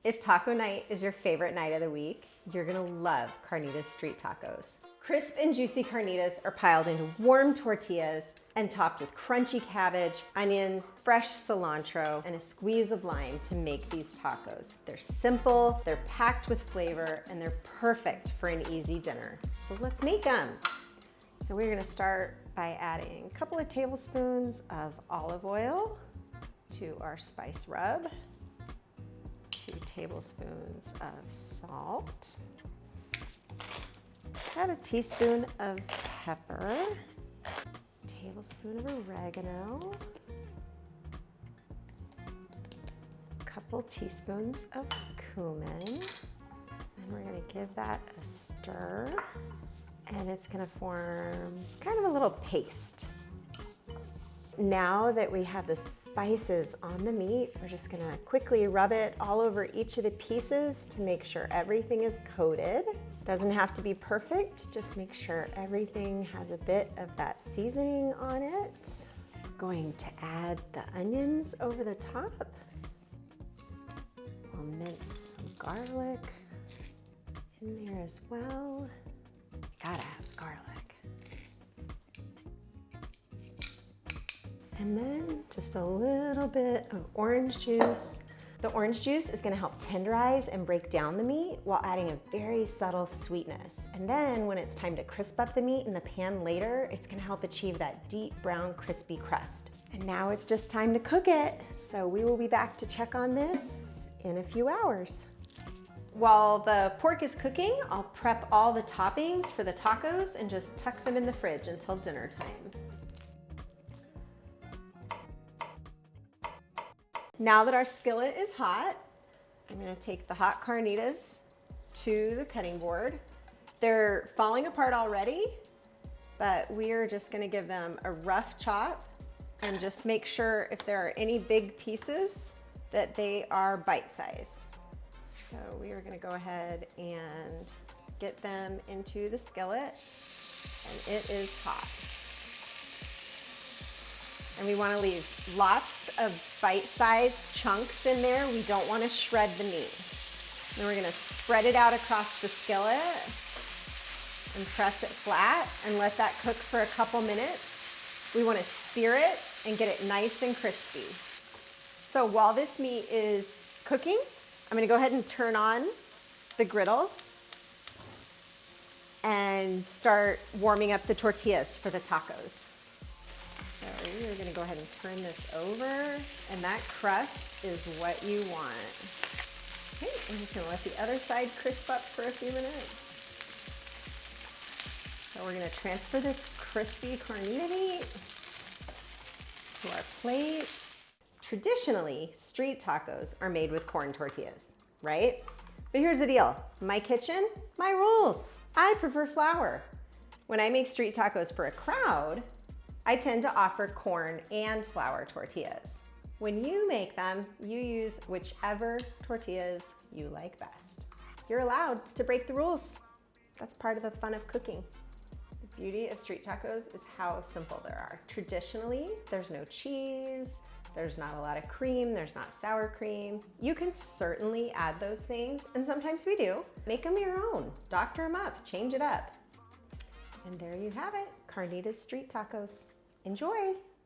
If taco night is your favorite night of the week, you're gonna love Carnitas street tacos. Crisp and juicy carnitas are piled into warm tortillas and topped with crunchy cabbage, onions, fresh cilantro, and a squeeze of lime to make these tacos. They're simple, they're packed with flavor, and they're perfect for an easy dinner. So let's make them. So we're gonna start by adding a couple of tablespoons of olive oil to our spice rub, 2 tablespoons of salt, about a teaspoon of pepper, a tablespoon of oregano, a couple teaspoons of cumin, and we're gonna give that a stir, and it's gonna form kind of a little paste. Now that we have the spices on the meat, we're just gonna quickly rub it all over each of the pieces to make sure everything is coated. Doesn't have to be perfect, just make sure everything has a bit of that seasoning on it. I'm going to add the onions over the top. I'll mince some garlic in there as well. Gotta have garlic. And then just a little bit of orange juice. The orange juice is gonna help tenderize and break down the meat while adding a very subtle sweetness. And then when it's time to crisp up the meat in the pan later, it's gonna help achieve that deep brown crispy crust. And now it's just time to cook it. So we will be back to check on this in a few hours. While the pork is cooking, I'll prep all the toppings for the tacos and just tuck them in the fridge until dinner time. Now that our skillet is hot, I'm gonna take the hot carnitas to the cutting board. They're falling apart already, but we are just gonna give them a rough chop and just make sure if there are any big pieces that they are bite-sized. So we are gonna go ahead and get them into the skillet, and it is hot. And we wanna leave lots of bite-sized chunks in there. We don't wanna shred the meat. Then we're gonna spread it out across the skillet and press it flat and let that cook for a couple minutes. We wanna sear it and get it nice and crispy. So while this meat is cooking, I'm gonna go ahead and turn on the griddle and start warming up the tortillas for the tacos. So you're gonna go ahead and turn this over, and that crust is what you want. Okay, I'm just gonna let the other side crisp up for a few minutes. So we're gonna transfer this crispy carnita meat to our plate. Traditionally, street tacos are made with corn tortillas, right? But here's the deal, my kitchen, my rules. I prefer flour. When I make street tacos for a crowd, I tend to offer corn and flour tortillas. When you make them, you use whichever tortillas you like best. You're allowed to break the rules. That's part of the fun of cooking. The beauty of street tacos is how simple they are. Traditionally, there's no cheese, there's not a lot of cream, there's not sour cream. You can certainly add those things, and sometimes we do. Make them your own, doctor them up, change it up. And there you have it, Carnitas street tacos. Enjoy!